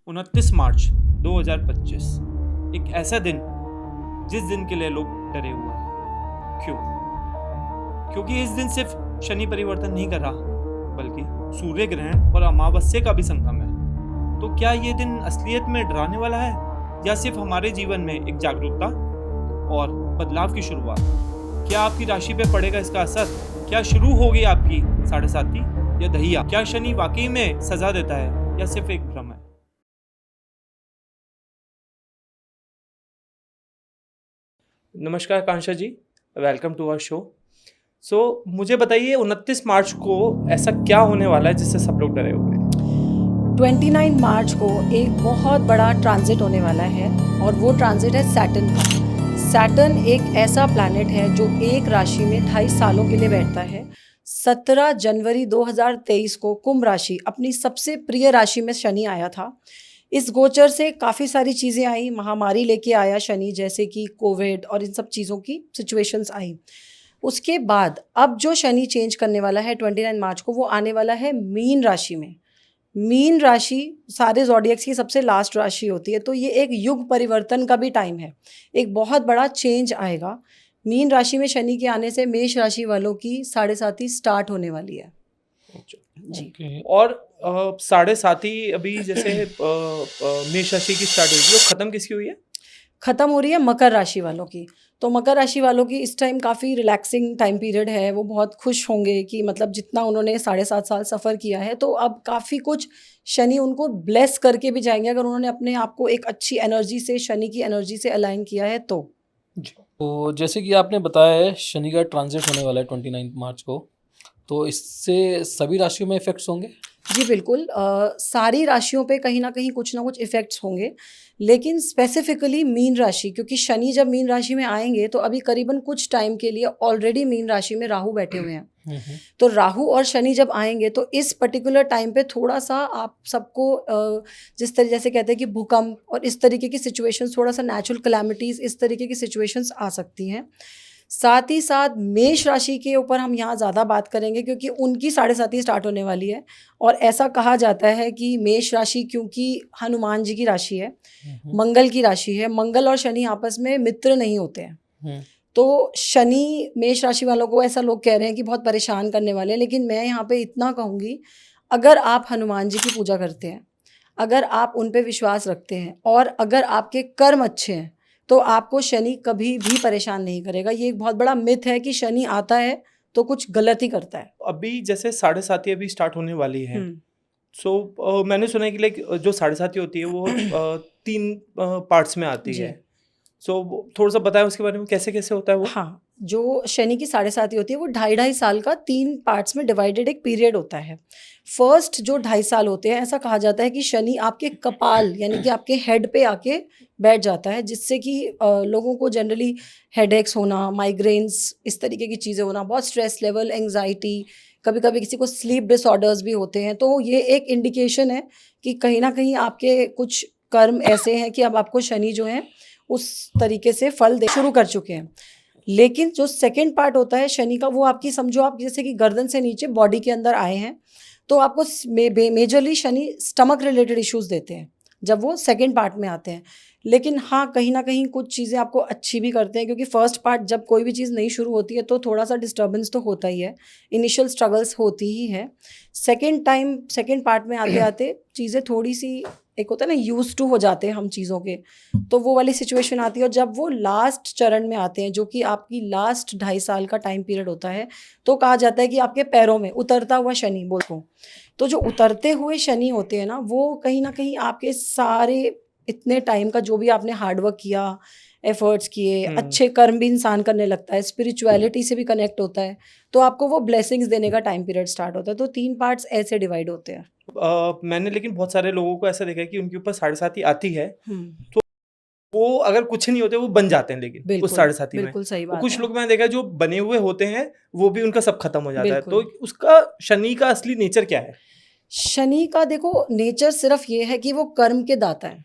29 मार्च 2025 एक ऐसा दिन जिस दिन के लिए लोग डरे हुए हैं। क्यों? क्योंकि इस दिन सिर्फ शनि परिवर्तन नहीं कर रहा, बल्कि सूर्य ग्रहण और अमावस्या का भी संगम है। तो क्या ये दिन असलियत में डराने वाला है या सिर्फ हमारे जीवन में एक जागरूकता और बदलाव की शुरुआत? क्या आपकी राशि पे पड़ेगा इसका असर? क्या शुरू होगी आपकी साढ़े साती या दहिया? क्या शनि वाकई में सजा देता है या सिर्फ एक भ्रम है? नमस्कार कांक्षा जी, वेलकम टू आवर शो। मुझे बताइए 29 मार्च को ऐसा क्या होने वाला है जिससे सब लोग डरे हुए हैं? 29 मार्च को एक बहुत बड़ा ट्रांजिट होने वाला है और वो ट्रांजिट है सैटर्न का। सैटर्न एक ऐसा प्लैनेट है जो एक राशि में 2.5 सालों के लिए बैठता है। 17 जनवरी 2023 को कुंभ राशि, अपनी सबसे प्रिय राशि में शनि आया था। इस गोचर से काफ़ी सारी चीज़ें आई, महामारी लेके आया शनि, जैसे कि कोविड और इन सब चीज़ों की सिचुएशंस आई। उसके बाद अब जो शनि चेंज करने वाला है 29 मार्च को, वो आने वाला है मीन राशि में। मीन राशि सारे ज़ोडिएक्स की सबसे लास्ट राशि होती है, तो ये एक युग परिवर्तन का भी टाइम है। एक बहुत बड़ा चेंज आएगा। मीन राशि में शनि के आने से मेष राशि वालों की साढ़े साती स्टार्ट होने वाली है जी। Okay. और साढ़े साती अभी जैसे मेष राशि की स्टार्ट हुई थी, वो खत्म किसकी हुई है? ख़त्म हो रही है मकर राशि वालों की। तो मकर राशि वालों की इस टाइम काफ़ी रिलैक्सिंग टाइम पीरियड है। वो बहुत खुश होंगे कि मतलब जितना उन्होंने 7.5 साल सफ़र किया है, तो अब काफ़ी कुछ शनि उनको ब्लेस करके भी जाएंगे, अगर उन्होंने अपने आप को एक अच्छी एनर्जी से, शनि की एनर्जी से अलाइन किया है तो। तो जैसे कि आपने बताया है शनि का ट्रांजिट होने वाला है 29 मार्च को, तो इससे सभी राशियों में इफेक्ट्स होंगे? जी बिल्कुल, सारी राशियों पे कहीं ना कुछ इफ़ेक्ट्स होंगे, लेकिन स्पेसिफिकली मीन राशि, क्योंकि शनि जब मीन राशि में आएंगे तो अभी करीबन कुछ टाइम के लिए ऑलरेडी मीन राशि में राहु बैठे हुए हैं। तो राहु और शनि जब आएंगे तो इस पर्टिकुलर टाइम पे थोड़ा सा आप सबको जिस तरह जैसे कहते हैं कि भूकंप और इस तरीके की सिचुएशंस, थोड़ा सा नेचुरल कैलामिटीज़, इस तरीके की सिचुएशंस आ सकती हैं। साथ ही साथ मेष राशि के ऊपर हम यहाँ ज़्यादा बात करेंगे, क्योंकि उनकी साढ़े साती स्टार्ट होने वाली है। और ऐसा कहा जाता है कि मेष राशि क्योंकि हनुमान जी की राशि है, मंगल की राशि है, मंगल और शनि आपस में मित्र नहीं होते हैं। तो शनि मेष राशि वालों को ऐसा लोग कह रहे हैं कि बहुत परेशान करने वाले हैं, लेकिन मैं यहाँ पे इतना कहूँगी, अगर आप हनुमान जी की पूजा करते हैं, अगर आप उन पे विश्वास रखते हैं और अगर आपके कर्म अच्छे हैं, तो आपको शनि कभी भी परेशान नहीं करेगा। ये एक बहुत बड़ा मिथ है कि शनि आता है तो कुछ गलत ही करता है। अभी जैसे साढ़े साती अभी स्टार्ट होने वाली है, हम्म। मैंने सुना है कि लाइक जो साढ़े साती होती है वो 3 पार्ट्स में आती जी। है। थोड़ा सा बताएं उसके बारे में, कैसे कैसे होता है वो? हाँ, जो शनि की साढ़े साती होती है वो 2.5 साल का 3 पार्ट्स में डिवाइडेड एक पीरियड होता है। फर्स्ट जो 2.5 साल होते हैं, ऐसा कहा जाता है कि शनि आपके कपाल यानी कि आपके हेड पे आके बैठ जाता है, जिससे कि लोगों को जनरली हेडेक्स होना, माइग्रेन्स, इस तरीके की चीज़ें होना, बहुत स्ट्रेस लेवल, एंग्जाइटी, कभी कभी किसी को स्लीप डिसऑर्डर्स भी होते हैं। तो ये एक इंडिकेशन है कि कहीं ना कहीं आपके कुछ कर्म ऐसे हैं कि अब आपको शनि जो है उस तरीके से फल दे शुरू कर चुके हैं। लेकिन जो सेकंड पार्ट होता है शनि का, वो आपकी समझो आप जैसे कि गर्दन से नीचे बॉडी के अंदर आए हैं, तो आपको majorly Shani stomach related issues देते हैं जब वो सेकंड पार्ट में आते हैं। लेकिन हाँ, कहीं ना कहीं कुछ चीज़ें आपको अच्छी भी करते हैं, क्योंकि फर्स्ट पार्ट जब कोई भी चीज़ नई शुरू होती है तो थोड़ा सा डिस्टर्बेंस तो होता ही है, इनिशियल स्ट्रगल्स होती ही है। सेकंड पार्ट में आते आते चीज़ें थोड़ी सी, एक होता है ना यूज टू हो जाते हैं हम चीज़ों के, तो वो वाली सिचुएशन आती है। और जब वो लास्ट चरण में आते हैं, जो कि आपकी लास्ट 2.5 साल का टाइम पीरियड होता है, तो कहा जाता है कि आपके पैरों में उतरता हुआ शनि बोलते हैं। तो जो उतरते हुए शनि होते हैं ना, वो कहीं ना कहीं आपके सारे इतने टाइम का जो भी आपने हार्डवर्क किया, एफर्ट्स किए, अच्छे कर्म भी इंसान करने लगता है, स्पिरिचुअलिटी से भी कनेक्ट होता है, तो आपको वो ब्लेसिंग्स देने का टाइम पीरियड स्टार्ट होता है। तो 3 पार्ट्स ऐसे डिवाइड होते हैं। मैंने लेकिन बहुत सारे लोगों को ऐसा देखा है कि उनके ऊपर साढ़े साती आती है, हम्म। तो वो अगर कुछ नहीं होते वो बन जाते हैं, लेकिन उस बिल्कुल, साढ़े साती में बिल्कुल सही और बात कुछ है। लोग मैंने देखा है जो बने हुए होते हैं वो भी उनका सब खत्म हो जाता है। तो बिल्कुल। उसका शनि का असली नेचर क्या है? शनि का देखो नेचर सिर्फ ये है कि वो कर्म के दाता है।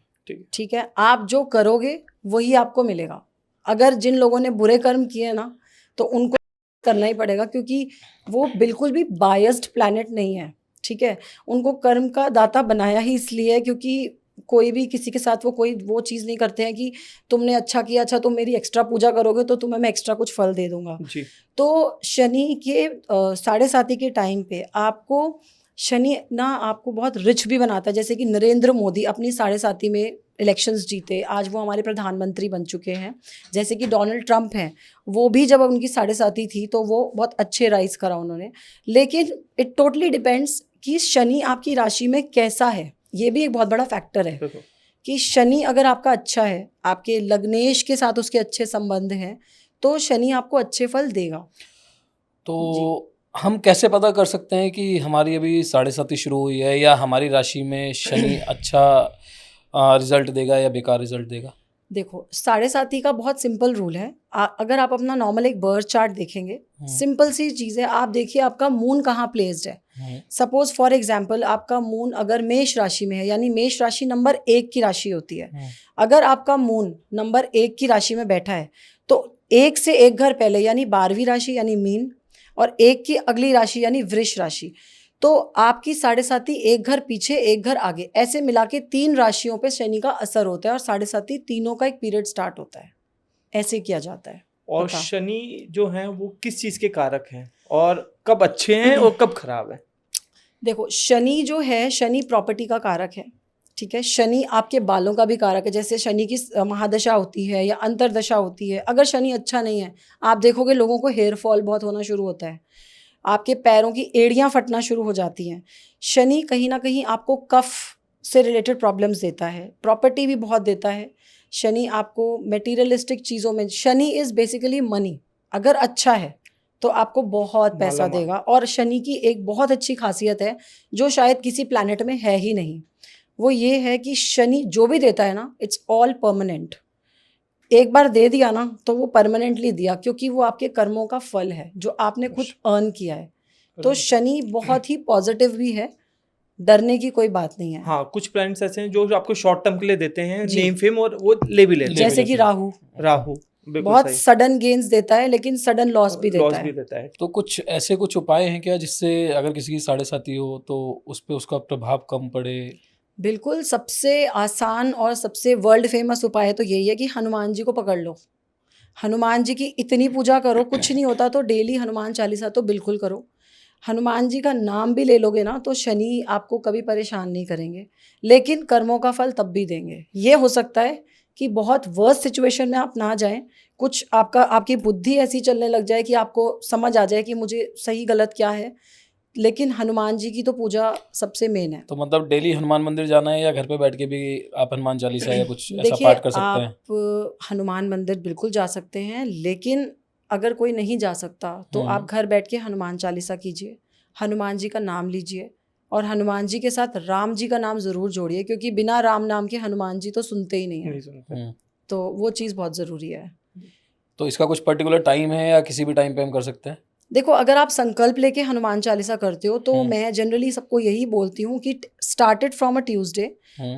ठीक है, आप जो करोगे वही आपको मिलेगा। अगर जिन लोगों ने बुरे कर्म किए ना, तो उनको करना ही पड़ेगा, क्योंकि वो बिल्कुल भी बायस्ड प्लैनेट नहीं है। ठीक है, उनको कर्म का दाता बनाया ही इसलिए है क्योंकि कोई भी किसी के साथ कोई वो चीज़ नहीं करते हैं कि तुमने अच्छा किया, अच्छा तुम मेरी एक्स्ट्रा पूजा करोगे तो तुम्हें मैं एक्स्ट्रा कुछ फल दे दूंगा। जी। तो शनि के 7.5 के टाइम पे आपको शनि ना आपको बहुत रिच भी बनाता है। जैसे कि नरेंद्र मोदी अपनी 7.5 में इलेक्शंस जीते, आज वो हमारे प्रधानमंत्री बन चुके हैं। जैसे कि डोनाल्ड ट्रंप हैं, वो भी जब उनकी 7.5 थी तो वो बहुत अच्छे राइज करा उन्होंने। लेकिन इट टोटली डिपेंड्स कि शनि आपकी राशि में कैसा है, ये भी एक बहुत बड़ा फैक्टर है बिल्कुल। कि शनि अगर आपका अच्छा है, आपके लग्नेश के साथ उसके अच्छे संबंध हैं, तो शनि आपको अच्छे फल देगा। तो हम कैसे पता कर सकते हैं कि हमारी अभी 7.5 शुरू हुई है या हमारी राशि में शनि अच्छा रिजल्ट देगा या बेकार रिजल्ट देगा? देखो 7.5 का बहुत सिंपल रूल है। अगर आप अपना नॉर्मल एक बर्थ चार्ट देखेंगे, हम्म। सिंपल सी चीज़ है, आप देखिए आपका मून कहाँ प्लेस्ड है। सपोज फॉर एग्जाम्पल आपका मून अगर मेष राशि में है, यानी मेष राशि नंबर 1 की राशि होती है। अगर आपका मून नंबर 1 की राशि में बैठा है तो 1 से 1 घर पहले यानी 12वीं राशि यानी मीन, और 1 की अगली राशि यानी वृष राशि, तो आपकी 7.5 एक घर पीछे एक घर आगे, ऐसे मिला के 3 राशियों पे शनि का असर होता है और 7.5 तीनों का एक पीरियड स्टार्ट होता है। ऐसे किया जाता है। और पता। शनि जो हैं वो किस चीज के कारक हैं और कब अच्छे हैं और कब खराब है? देखो शनि जो है, शनि प्रॉपर्टी का कारक है, ठीक है। शनि आपके बालों का भी कारक है। जैसे शनि की महादशा होती है या अंतरदशा होती है, अगर शनि अच्छा नहीं है, आप देखोगे लोगों को हेयर फॉल बहुत होना शुरू होता है, आपके पैरों की एड़ियाँ फटना शुरू हो जाती हैं। शनि कहीं ना कहीं आपको कफ से रिलेटेड प्रॉब्लम्स देता है, प्रॉपर्टी भी बहुत देता है। शनि आपको मटेरियलिस्टिक चीज़ों में, शनि इज़ बेसिकली मनी, अगर अच्छा है तो आपको बहुत पैसा मालामाल। देगा। और शनि की एक बहुत अच्छी खासियत है जो शायद किसी प्लैनेट में है ही नहीं, वो ये है कि शनि जो भी देता है ना, इट्स ऑल परमानेंट। एक बार दे दिया ना तो वो परमानेंटली दिया, क्योंकि वो आपके कर्मों का फल है जो आपने खुद अर्न किया है। तो शनि बहुत ही पॉजिटिव भी है, डरने की कोई बात नहीं है। हाँ, कुछ प्लैनेट्स ऐसे हैं जो आपको शॉर्ट टर्म के लिए देते हैं जी। नेम फेम, और वो ले भी लेते हैं। जैसे कि राहु राहु बिल्कुल बहुत सही, सडन गेन्स देता है लेकिन सडन लॉस भी लॉस देता भी है। देता है। तो कुछ ऐसे कुछ उपाय हैं क्या जिससे अगर किसी की 7.5 हो तो उस पे उसका प्रभाव कम पड़े? बिल्कुल, सबसे आसान और सबसे वर्ल्ड फेमस उपाय तो यही है कि हनुमान जी को पकड़ लो। हनुमान जी की इतनी पूजा करो, कुछ नहीं होता तो डेली हनुमान चालीसा तो बिल्कुल करो। हनुमान जी का नाम भी ले लोगे ना तो शनि आपको कभी परेशान नहीं करेंगे, लेकिन कर्मों का फल तब भी देंगे। ये हो सकता है कि बहुत वर्स्ट सिचुएशन में आप ना जाएं, कुछ आपकी बुद्धि ऐसी चलने लग जाए कि आपको समझ आ जाए कि मुझे सही गलत क्या है, लेकिन हनुमान जी की तो पूजा सबसे मेन है। तो मतलब डेली हनुमान मंदिर जाना है या घर पे बैठ के भी आप हनुमान चालीसा या कुछ ऐसा देखिए, पाठ कर सकते हैं? आप हनुमान मंदिर बिल्कुल जा सकते हैं, लेकिन अगर कोई नहीं जा सकता तो आप घर बैठ के हनुमान चालीसा कीजिए, हनुमान जी का नाम लीजिए, और हनुमान जी के साथ राम जी का नाम ज़रूर जोड़िए, क्योंकि बिना राम नाम के हनुमान जी तो सुनते ही नहीं नहीं हैं। सुनते। तो वो चीज़ बहुत ज़रूरी है। तो इसका कुछ पर्टिकुलर टाइम है या किसी भी टाइम पे हम कर सकते हैं? देखो, अगर आप संकल्प लेके हनुमान चालीसा करते हो तो मैं जनरली सबको यही बोलती हूँ कि स्टार्टेड फ्रॉम अ ट्यूसडे,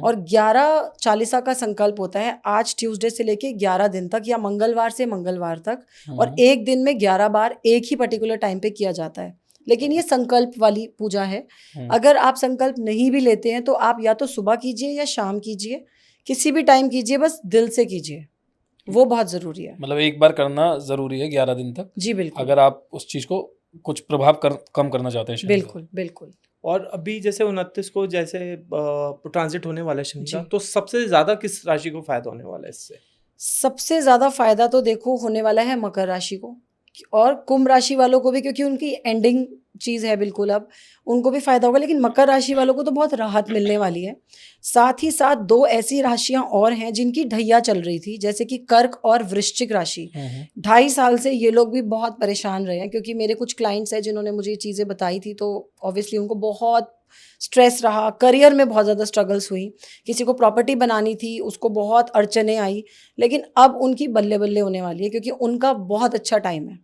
और 11 चालीसा का संकल्प होता है आज ट्यूसडे से लेके 11 दिन तक, या मंगलवार से मंगलवार तक, और एक दिन में 11 बार एक ही पर्टिकुलर टाइम पे किया जाता है। लेकिन ये संकल्प वाली पूजा है। अगर आप संकल्प नहीं भी लेते हैं तो आप या तो सुबह कीजिए या शाम कीजिए, किसी भी टाइम कीजिए, बस दिल से कीजिए, वो बहुत ज़रूरी है। मतलब एक बार करना ज़रूरी है 11 दिन तक, जी बिल्कुल, अगर आप उस चीज़ को कुछ प्रभाव कम करना चाहते हैं शनि का। बिल्कुल बिल्कुल। और अभी जैसे 29 को जैसे ट्रांजिट होने वाला है शनि का, जी। तो सबसे ज्यादा किस राशि को फायदा होने वाला है इससे? सबसे ज़्यादा फायदा तो देखो होने वाला है मकर राशि को, और कुंभ राशि वालों को भी, क्योंकि उनकी एंडिंग चीज़ है बिल्कुल, अब उनको भी फायदा होगा, लेकिन मकर राशि वालों को तो बहुत राहत मिलने वाली है। साथ ही साथ 2 ऐसी राशियां और हैं जिनकी ढैया चल रही थी, जैसे कि कर्क और वृश्चिक राशि। 2.5 साल से ये लोग भी बहुत परेशान रहे हैं, क्योंकि मेरे कुछ क्लाइंट्स हैं जिन्होंने मुझे ये चीज़ें बताई थी, तो ऑब्वियसली उनको बहुत स्ट्रेस रहा, करियर में बहुत ज़्यादा स्ट्रगल्स हुई, किसी को प्रॉपर्टी बनानी थी उसको बहुत अड़चने आई, लेकिन अब उनकी बल्ले बल्ले होने वाली है, क्योंकि उनका बहुत अच्छा टाइम है,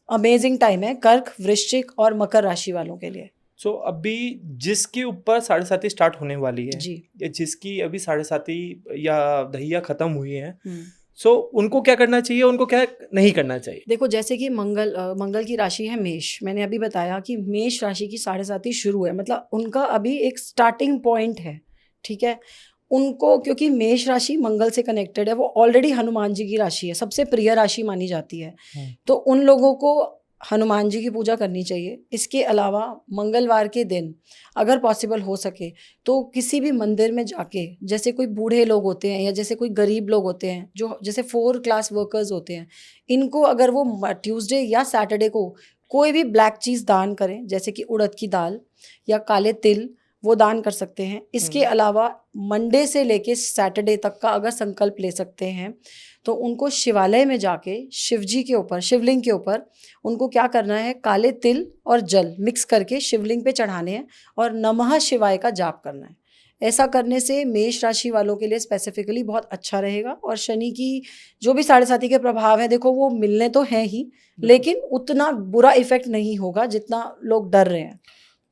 अमेजिंग टाइम है कर्क, वृश्चिक और मकर राशि वालों के लिए। सो अभी जिसके ऊपर 7.5 स्टार्ट होने वाली है, जी। या जिसकी अभी 7.5 या दहिया खत्म हुई है, सो उनको क्या करना चाहिए, उनको क्या नहीं करना चाहिए? देखो, जैसे कि मंगल की राशि है मेष, मैंने अभी बताया कि मेष राशि की 7.5 शुरू है, मतलब उनका अभी एक स्टार्टिंग पॉइंट है, ठीक है। उनको, क्योंकि मेष राशि मंगल से कनेक्टेड है, वो ऑलरेडी हनुमान जी की राशि है, सबसे प्रिय राशि मानी जाती है, तो उन लोगों को हनुमान जी की पूजा करनी चाहिए। इसके अलावा मंगलवार के दिन अगर पॉसिबल हो सके तो किसी भी मंदिर में जाके, जैसे कोई बूढ़े लोग होते हैं या जैसे कोई गरीब लोग होते हैं, जो जैसे 4 क्लास वर्कर्स होते हैं, इनको अगर वो ट्यूसडे या सैटरडे को कोई भी ब्लैक चीज़ दान करें, जैसे कि उड़द की दाल या काले तिल, वो दान कर सकते हैं। इसके अलावा मंडे से लेके सैटरडे तक का अगर संकल्प ले सकते हैं तो उनको शिवालय में जाके शिवजी के ऊपर, शिवलिंग के ऊपर उनको क्या करना है, काले तिल और जल मिक्स करके शिवलिंग पे चढ़ाने हैं और नमः शिवाय का जाप करना है। ऐसा करने से मेष राशि वालों के लिए स्पेसिफिकली बहुत अच्छा रहेगा। और शनि की जो भी 7.5 के प्रभाव है, देखो वो मिलने तो हैं ही, लेकिन उतना बुरा इफेक्ट नहीं होगा जितना लोग डर रहे हैं।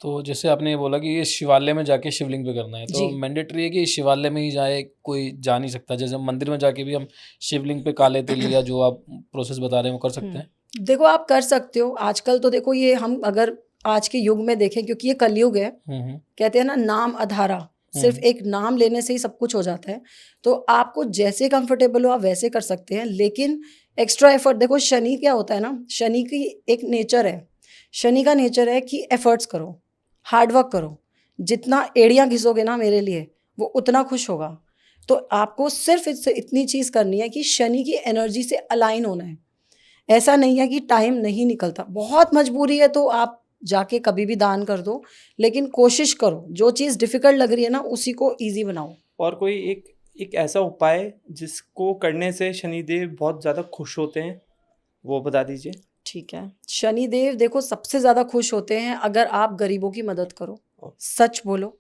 तो जैसे आपने ये बोला कि ये शिवालय में जाके शिवलिंग पे करना है, तो जी। मैंडेटरी है कि शिवालय में ही जाए, कोई जा नहीं सकता? जैसे मंदिर में जाके भी हम शिवलिंग पे काले तिल या जो आप प्रोसेस बता रहे हैं वो कर सकते हैं? देखो आप कर सकते हो। आजकल तो देखो, ये हम अगर आज के युग में देखें, क्योंकि ये कलयुग है, कहते हैं ना नाम अधारा, सिर्फ एक नाम लेने से ही सब कुछ हो जाता है। तो आपको जैसे कंफर्टेबल हो आप वैसे कर सकते हैं, लेकिन एक्स्ट्रा एफर्ट, देखो शनि क्या होता है ना, शनि की एक नेचर है, शनि का नेचर है कि एफर्ट्स करो, हार्डवर्क करो, जितना एड़ियाँ घिसोगे ना मेरे लिए, वो उतना खुश होगा। तो आपको सिर्फ इससे इतनी चीज़ करनी है कि शनि की एनर्जी से अलाइन होना है। ऐसा नहीं है कि टाइम नहीं निकलता, बहुत मजबूरी है तो आप जाके कभी भी दान कर दो, लेकिन कोशिश करो, जो चीज़ डिफिकल्ट लग रही है ना उसी को ईजी बनाओ। और कोई एक ऐसा उपाय जिसको करने से शनिदेव बहुत ज़्यादा खुश होते हैं, वो बता दीजिए। ठीक है, शनिदेव देखो सबसे ज़्यादा खुश होते हैं अगर आप गरीबों की मदद करो, सच बोलो,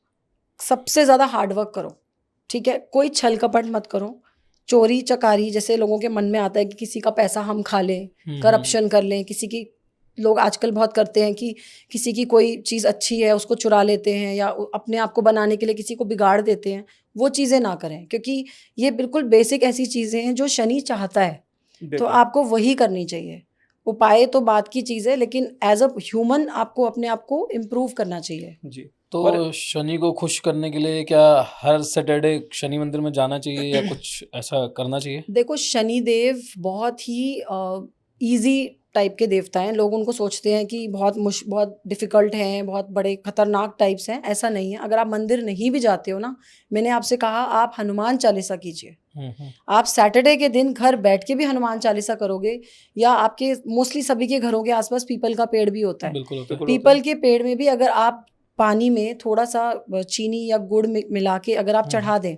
सबसे ज़्यादा हार्डवर्क करो, ठीक है, कोई छल कपट मत करो, चोरी चकारी जैसे लोगों के मन में आता है कि किसी का पैसा हम खा लें, करप्शन कर लें, किसी की, लोग आजकल बहुत करते हैं कि किसी की कोई चीज़ अच्छी है उसको चुरा लेते हैं या अपने आप को बनाने के लिए किसी को बिगाड़ देते हैं, वो चीज़ें ना करें, क्योंकि ये बिल्कुल बेसिक ऐसी चीज़ें हैं जो शनि चाहता है, तो आपको वही करनी चाहिए। उपाय तो बात की चीज़ है, लेकिन एज अ ह्यूमन आपको अपने आप को इम्प्रूव करना चाहिए। जी। तो शनि को खुश करने के लिए क्या हर सैटरडे शनि मंदिर में जाना चाहिए या कुछ ऐसा करना चाहिए? देखो शनिदेव बहुत ही इजी टाइप के देवता हैं, लोग उनको सोचते हैं कि बहुत डिफ़िकल्ट हैं, बहुत बड़े खतरनाक टाइप्स हैं, ऐसा नहीं है। अगर आप मंदिर नहीं भी जाते हो ना, मैंने आपसे कहा आप हनुमान चालीसा कीजिए, आप सैटरडे के दिन घर बैठ के भी हनुमान चालीसा करोगे, या आपके मोस्टली सभी के घरों के आसपास पीपल का पेड़ भी होता है, बिल्कुल होता है। पीपल के पेड़ में भी अगर आप पानी में थोड़ा सा चीनी या गुड़ मिला के अगर आप चढ़ा दें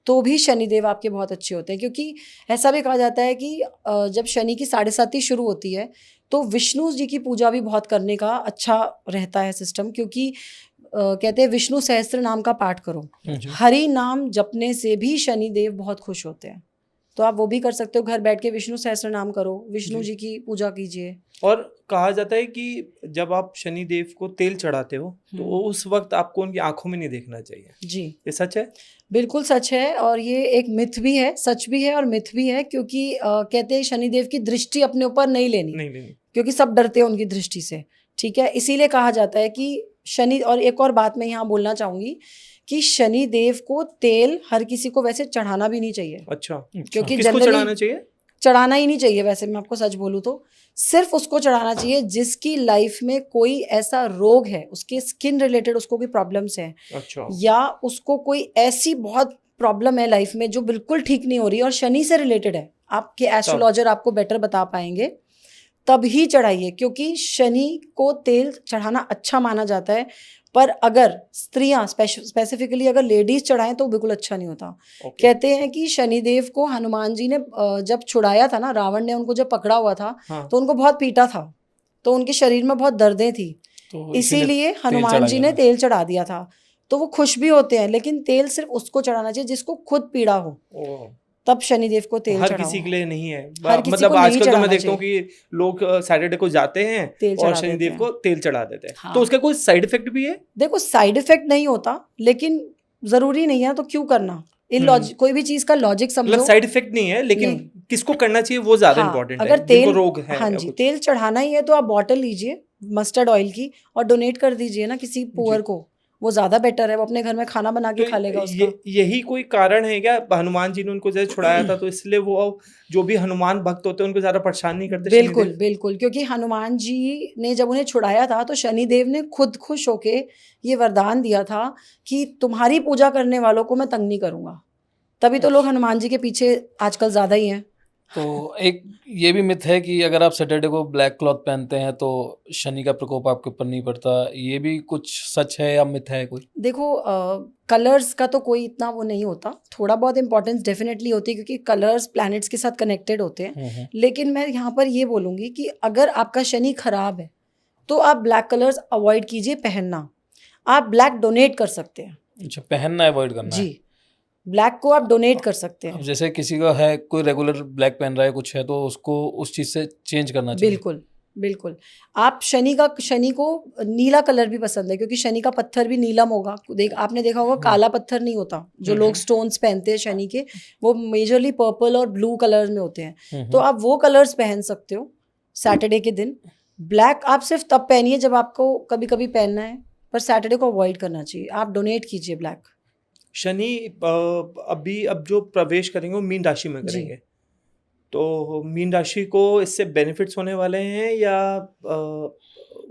तो भी शनिदेव आपके बहुत अच्छे होते हैं। क्योंकि ऐसा भी कहा जाता है कि जब शनि की 7.5 शुरू होती है तो विष्णु जी की पूजा भी बहुत करने का अच्छा रहता है सिस्टम, क्योंकि कहते हैं विष्णु सहस्त्र नाम का पाठ करो, हरि नाम जपने से भी शनिदेव बहुत खुश होते हैं। तो आप वो भी कर सकते हो, घर बैठ के विष्णु सहस्त्र नाम करो, विष्णु जी की पूजा कीजिए। और कहा जाता है कि जब आप शनिदेव को तेल चढ़ाते हो तो उस वक्त आपको उनकी आंखों में नहीं देखना चाहिए। जी, ये सच है? बिल्कुल सच है, और ये एक मिथ भी है, सच भी है और मिथ भी है, क्योंकि कहते हैं शनिदेव की दृष्टि अपने ऊपर नहीं लेनी, क्योंकि सब डरते हैं उनकी दृष्टि से, ठीक है, इसीलिए कहा जाता है कि शनि। और एक और बात मैं यहाँ बोलना चाहूँगी कि शनि देव को तेल हर किसी को वैसे चढ़ाना भी नहीं चाहिए। अच्छा, क्योंकि किसको चढ़ाना चाहिए? चढ़ाना ही नहीं चाहिए वैसे, मैं आपको सच बोलूँ तो सिर्फ उसको चढ़ाना चाहिए जिसकी लाइफ में कोई ऐसा रोग है, उसके स्किन रिलेटेड उसको कोई प्रॉब्लम्स हैं, अच्छा, या उसको कोई ऐसी बहुत प्रॉब्लम है लाइफ में जो बिल्कुल ठीक नहीं हो रही और शनि से रिलेटेड है, आपके एस्ट्रोलॉजर आपको बेटर बता पाएंगे, तब ही चढ़ाइए। क्योंकि शनि को तेल चढ़ाना अच्छा माना जाता है, पर अगर स्त्रियां स्पेसिफिकली अगर लेडीज चढ़ाएं तो बिल्कुल अच्छा नहीं होता। कहते हैं कि शनिदेव को हनुमान जी ने जब छुड़ाया था ना, रावण ने उनको जब पकड़ा हुआ था, तो उनको बहुत पीटा था, तो उनके शरीर में बहुत दर्दें थी, तो इसीलिए हनुमान जी ने तेल चढ़ा दिया था। तो वो खुश भी होते हैं, लेकिन तेल सिर्फ उसको चढ़ाना चाहिए जिसको खुद पीड़ा हो, तब शनिदेव को तेल हर किसी के लिए नहीं है। हर किसी मतलब को नहीं आजकल तो मैं चढ़ाना देखता हूँ कि लोग सैटरडे को जाते हैं तेल और चढ़ा देते शनिदेव हैं। को तेल चढ़ा देते हैं। हाँ। तो उसका कोई साइड इफेक्ट भी है? देखो साइड इफेक्ट नहीं होता, लेकिन जरूरी नहीं है, तो क्यों करना, कोई भी चीज का लॉजिक समझो। मतलब साइड इफेक्ट नहीं है, लेकिन नहीं। किसको करना चाहिए वो ज्यादा हाँ, इंपॉर्टेंट अगर है, जिनको तेल, रोग है हाँ या जी, कुछ। तेल चढ़ाना ही है तो आप बॉटल लीजिए मस्टर्ड ऑयल की और डोनेट कर दीजिए ना किसी पुअर को, वो ज़्यादा बेटर है, वो अपने घर में खाना बना के खा लेगा तो उसका। यही कोई कारण है क्या, हनुमान जी ने उनको जैसे छुड़ाया था तो इसलिए वो जो भी हनुमान भक्त होते हैं उनको ज्यादा परेशान नहीं करते बिल्कुल शनिदेव? बिल्कुल, क्योंकि हनुमान जी ने जब उन्हें छुड़ाया था तो शनिदेव ने खुद खुश होके ये वरदान दिया था कि तुम्हारी पूजा करने वालों को मैं तंग नहीं करूंगा। तभी तो लोग हनुमान जी के पीछे आजकल ज्यादा ही हैं। तो एक ये भी मिथ है कि अगर आप सैटरडे को ब्लैक क्लॉथ पहनते हैं तो शनि का प्रकोप आपके ऊपर नहीं पड़ता, ये भी कुछ सच है या मिथ है कोई? देखो कलर्स का तो कोई इतना वो नहीं होता, थोड़ा बहुत इंपॉर्टेंस डेफिनेटली होती है क्योंकि कलर्स प्लैनेट्स के साथ कनेक्टेड होते हैं। लेकिन मैं यहाँ पर ये बोलूँगी कि अगर आपका शनि खराब है तो आप ब्लैक कलर्स अवॉइड कीजिए पहनना। आप ब्लैक डोनेट कर सकते हैं। अच्छा, पहनना अवॉइड करना है। जी, ब्लैक को आप डोनेट कर सकते अब हैं। जैसे किसी का है, कोई रेगुलर ब्लैक पहन रहा है कुछ है, तो उसको उस चीज़ से चेंज करना चाहिए। बिल्कुल बिल्कुल। आप शनि को नीला कलर भी पसंद है क्योंकि शनि का पत्थर भी नीलम होगा। आपने देखा होगा काला पत्थर नहीं होता, जो लोग स्टोन्स पहनते हैं शनि के, वो मेजरली पर्पल और ब्लू कलर में होते हैं। तो आप वो कलर्स पहन सकते हो सैटरडे के दिन। ब्लैक आप सिर्फ तब पहनिए जब आपको कभी कभी पहनना है, पर सैटरडे को अवॉइड करना चाहिए। आप डोनेट कीजिए ब्लैक। शनि अब जो प्रवेश करेंगे वो मीन राशि में जी। करेंगे, तो मीन राशि को इससे बेनिफिट्स होने वाले हैं या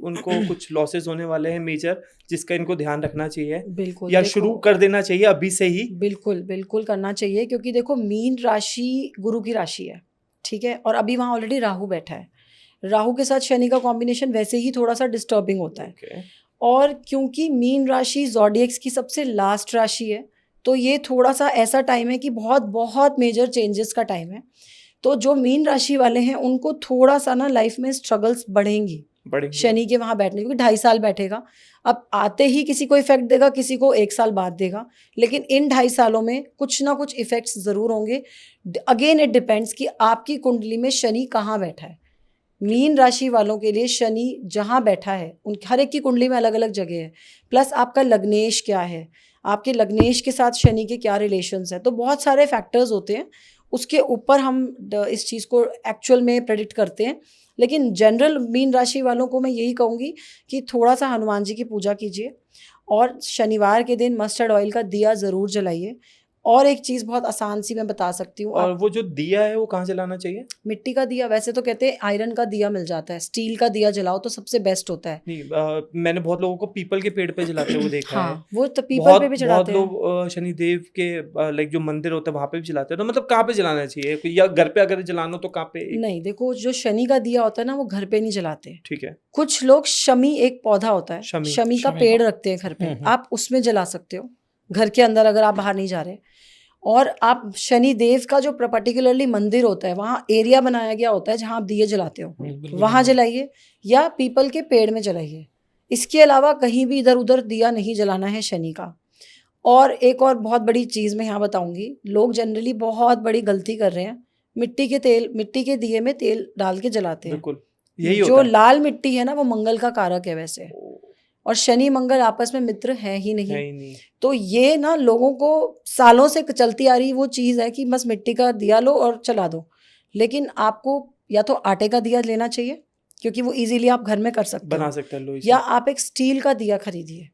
उनको कुछ लॉसेस होने वाले हैं मेजर, जिसका इनको ध्यान रखना चाहिए, बिल्कुल, या देखो शुरू कर देना चाहिए अभी से ही? बिल्कुल बिल्कुल करना चाहिए क्योंकि देखो मीन राशि गुरु की राशि है, ठीक है, और अभी वहाँ ऑलरेडी राहु बैठा है। राहु के साथ शनि का कॉम्बिनेशन वैसे ही थोड़ा सा डिस्टर्बिंग होता है। Okay. और क्योंकि मीन राशि ज़ोडिएक्स की सबसे लास्ट राशि है, तो ये थोड़ा सा ऐसा टाइम है कि बहुत बहुत मेजर चेंजेस का टाइम है। तो जो मीन राशि वाले हैं उनको थोड़ा सा ना लाइफ में स्ट्रगल्स बढ़ेंगी शनि के वहाँ बैठने, क्योंकि 2.5 साल बैठेगा। अब आते ही किसी को इफेक्ट देगा, किसी को 1 साल बाद देगा, लेकिन इन 2.5 सालों में कुछ ना कुछ इफेक्ट्स ज़रूर होंगे। अगेन इट डिपेंड्स कि आपकी कुंडली में शनि कहाँ बैठा है। मीन राशि वालों के लिए शनि जहाँ बैठा है, उन हर एक की कुंडली में अलग अलग जगह है, प्लस आपका लग्नेश क्या है, आपके लग्नेश के साथ शनि के क्या रिलेशंस है, तो बहुत सारे फैक्टर्स होते हैं। उसके ऊपर हम इस चीज़ को एक्चुअल में प्रेडिक्ट करते हैं। लेकिन जनरल मीन राशि वालों को मैं यही कहूँगी कि थोड़ा सा हनुमान जी की पूजा कीजिए और शनिवार के दिन मस्टर्ड ऑयल का दिया ज़रूर जलाइए। और एक चीज़ बहुत आसान सी मैं बता सकती हूँ। और वो जो दिया है वो कहाँ जलाना चाहिए? मिट्टी का दिया, वैसे तो कहते हैं आयरन का दिया मिल जाता है, स्टील का दिया जलाओ तो सबसे बेस्ट होता है। नहीं, मैंने बहुत लोगों को पीपल के पेड़ पे जलाते हुए देखा है। हाँ, वो तो पीपल बहुत पे भी बहुत चढ़ाते हैं। लोग शनिदेव के लाइक जो मंदिर होता है वहां पे भी जलाते हैं, तो मतलब कहाँ पे जलाना चाहिए, या घर पे अगर जलाना हो तो कहाँ पे? नहीं, देखो जो शनि का दिया होता है ना, वो घर पे नहीं जलाते। ठीक है। कुछ लोग शमी, एक पौधा होता है, शमी शमी का शमी पेड़ का। रखते हैं घर पे, आप उसमें जला सकते हो घर के अंदर अगर आप बाहर नहीं जा रहे। और आप शनि देव का जो पर्टिकुलरली मंदिर होता है, वहाँ एरिया बनाया गया होता है जहाँ आप दिए जलाते हो, बिल्कुल, वहाँ बिल्कुल। जलाइए या पीपल के पेड़ में जलाइए। इसके अलावा कहीं भी इधर उधर दिया नहीं जलाना है शनि का। और एक और बहुत बड़ी चीज़ मैं यहाँ बताऊंगी, लोग जनरली बहुत बड़ी गलती कर रहे हैं, मिट्टी के दिए में तेल डाल के जलाते हैं। बिल्कुल यही जो होता है। लाल मिट्टी है ना, वो मंगल का कारक है वैसे, और शनि मंगल आपस में मित्र है ही है नहीं। ही नहीं। तो ये ना लोगों को सालों से चलती आ रही वो चीज़ है कि बस मिट्टी का दिया लो और चला दो। लेकिन आपको या तो आटे का दिया लेना चाहिए क्योंकि वो इजीली आप घर में कर सकते बना हो, सकते हैं लोई से। या आप एक स्टील का दिया खरीदिए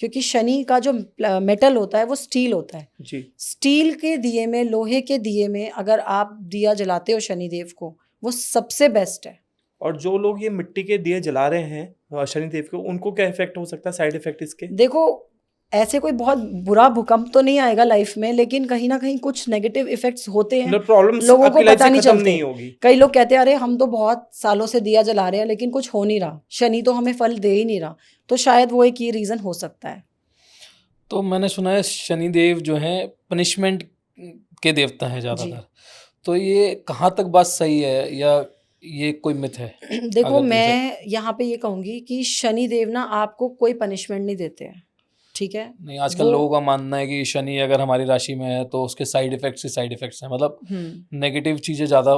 क्योंकि शनि का जो मेटल होता है वो स्टील होता है। जी। स्टील के दिए में, लोहे के दिए में अगर आप दिया जलाते हो शनिदेव को, वो सबसे बेस्ट है। और जो लोग ये मिट्टी के दिए जला रहे हैं शनिदेव को, उनको क्या इफेक्ट हो सकता है, साइड इफेक्ट इसके? देखो ऐसे कोई बहुत बुरा भूकंप तो नहीं आएगा लाइफ में, लेकिन कहीं ना कहीं कुछ नेगेटिव इफेक्ट्स होते हैं, मतलब प्रॉब्लम्स लोगों को आपकी लाइफ पता से नहीं खत्म चलते। नहीं होगी। कई लोग कहते हैं अरे हम तो बहुत सालों से दिया जला रहे हैं लेकिन कुछ हो नहीं रहा, शनि तो हमें फल दे ही नहीं रहा, तो शायद वो एक ये रीजन हो सकता है। तो मैंने सुना है शनिदेव जो है पनिशमेंट के देवता हैं ज़्यादातर, तो ये कहाँ तक बात सही है या ये कोई मिथ है? देखो अगर मैं यहाँ पे ये कहूंगी कि शनि देव ना आपको कोई पनिशमेंट नहीं देते हैं, ठीक है। नहीं, आजकल वो लोगों का मानना है कि शनि अगर हमारी राशि में है तो उसके साइड इफेक्ट्स ही साइड इफेक्ट्स हैं, मतलब नेगेटिव चीज़ें ज़्यादा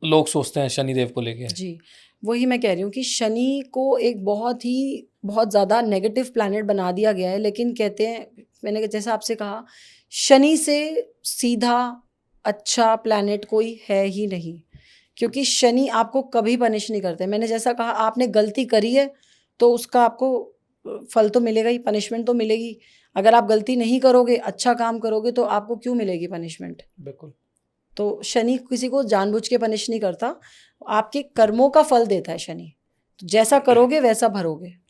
लोग सोचते हैं शनिदेव को लेके। जी, वही मैं कह रही हूँ कि शनि को एक बहुत ज़्यादा नेगेटिव प्लैनेट बना दिया गया है। लेकिन कहते हैं, मैंने जैसा आपसे कहा, शनि से सीधा अच्छा प्लैनेट कोई है ही नहीं, क्योंकि शनि आपको कभी पनिश नहीं करते। मैंने जैसा कहा, आपने गलती करी है तो उसका आपको फल तो मिलेगा ही, पनिशमेंट तो मिलेगी। अगर आप गलती नहीं करोगे, अच्छा काम करोगे, तो आपको क्यों मिलेगी पनिशमेंट? बिल्कुल। तो शनि किसी को जानबूझ के पनिश नहीं करता, आपके कर्मों का फल देता है शनि। तो जैसा करोगे वैसा भरोगे।